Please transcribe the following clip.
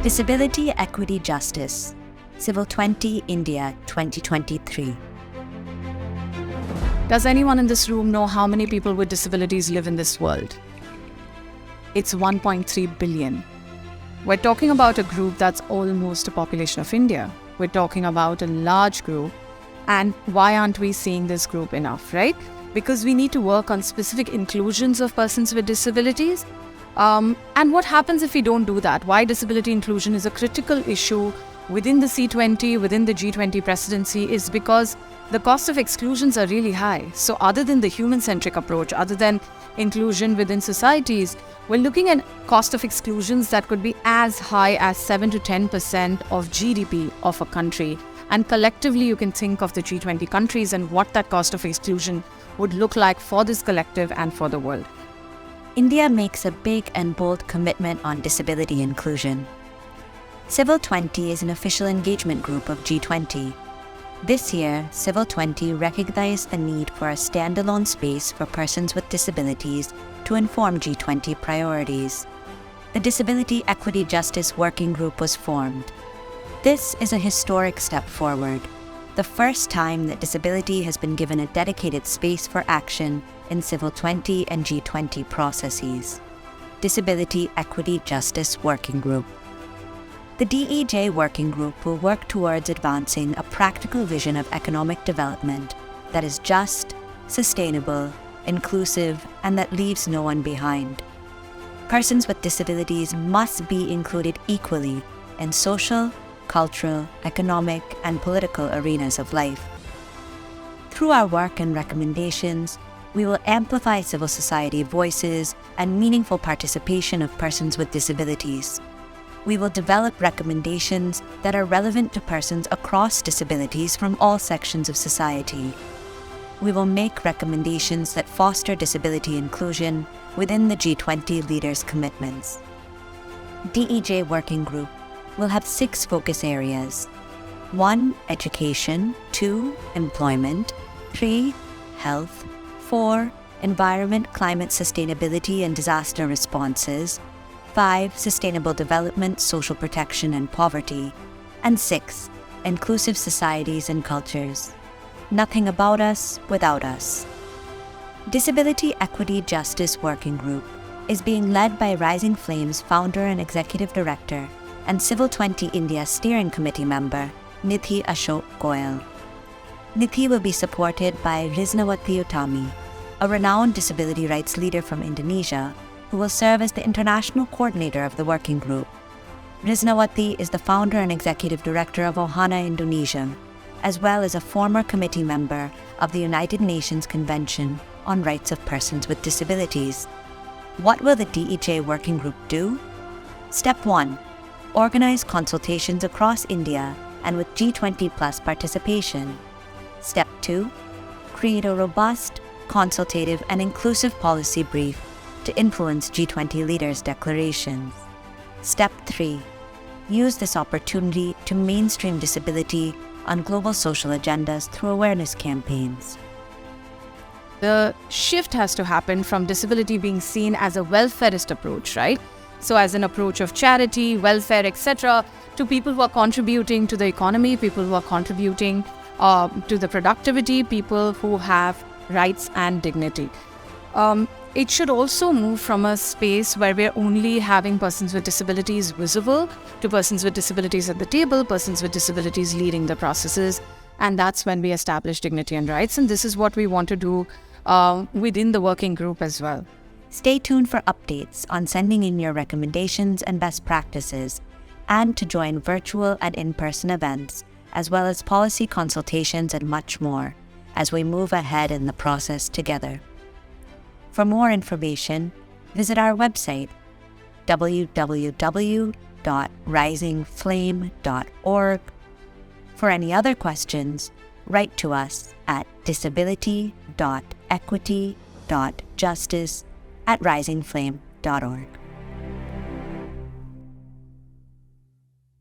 Disability, Equity, Justice, C20 India 2023. Does anyone in this room know how many people with disabilities live in this world? It's 1.3 billion. We're talking about a group that's almost the population of India. We're talking about a large group. And why aren't we seeing this group enough, right? Because we need to work on specific inclusions of persons with disabilities. And what happens if we don't do that? Why disability inclusion is a critical issue within the C20, within the G20 presidency, is because the cost of exclusions are really high. So other than the human-centric approach, other than inclusion within societies, we're looking at cost of exclusions that could be as high as 7 to 10% of GDP of a country. And collectively, you can think of the G20 countries and what that cost of exclusion would look like for this collective and for the world. India makes a big and bold commitment on disability inclusion. C20 is an official engagement group of G20. This year, C20 recognized the need for a standalone space for persons with disabilities to inform G20 priorities. The Disability, Equity, Justice Working Group was formed. This is a historic step forward, the first time that disability has been given a dedicated space for action in C20 and G20 processes. Disability, Equity, Justice Working Group. The DEJ Working Group will work towards advancing a practical vision of economic development that is just, sustainable, inclusive, and that leaves no one behind. Persons with disabilities must be included equally in social, cultural, economic, and political arenas of life. Through our work and recommendations, we will amplify civil society voices and meaningful participation of persons with disabilities. We will develop recommendations that are relevant to persons across disabilities from all sections of society. We will make recommendations that foster disability inclusion within the G20 leaders' commitments. DEJ Working Group will have 6 focus areas. 1. Education. 2. Employment. 3. Health. 4. Environment, climate, sustainability, and disaster responses. 5. Sustainable development, social protection, and poverty. And 6. Inclusive societies and cultures. Nothing about us without us. Disability, Equity, Justice Working Group is being led by Rising Flame's founder and executive director and C20 India Steering Committee member, Nidhi Ashok Goyal. Nidhi will be supported by Risnawati Utami, a renowned disability rights leader from Indonesia, who will serve as the international coordinator of the working group. Risnawati is the founder and executive director of Ohana Indonesia, as well as a former committee member of the United Nations Convention on Rights of Persons with Disabilities. What will the DEJ working group do? Step 1. Organize consultations across India and with G20 plus participation. Step 2. Create a robust, consultative, and inclusive policy brief to influence G20 leaders' declarations. Step 3. Use this opportunity to mainstream disability on global social agendas through awareness campaigns. The shift has to happen from disability being seen as a welfarist approach, right? So as an approach of charity, welfare, etc., to people who are contributing to the economy, people who are contributing to the productivity, people who have rights and dignity. It should also move from a space where we're only having persons with disabilities visible to persons with disabilities at the table, persons with disabilities leading the processes. And that's when we establish dignity and rights. And this is what we want to do within the working group as well. Stay tuned for updates on sending in your recommendations and best practices, and to join virtual and in-person events, as well as policy consultations and much more, as we move ahead in the process together. For more information, visit our website, www.risingflame.org. For any other questions, write to us at disability.equity.justice@risingflame.org.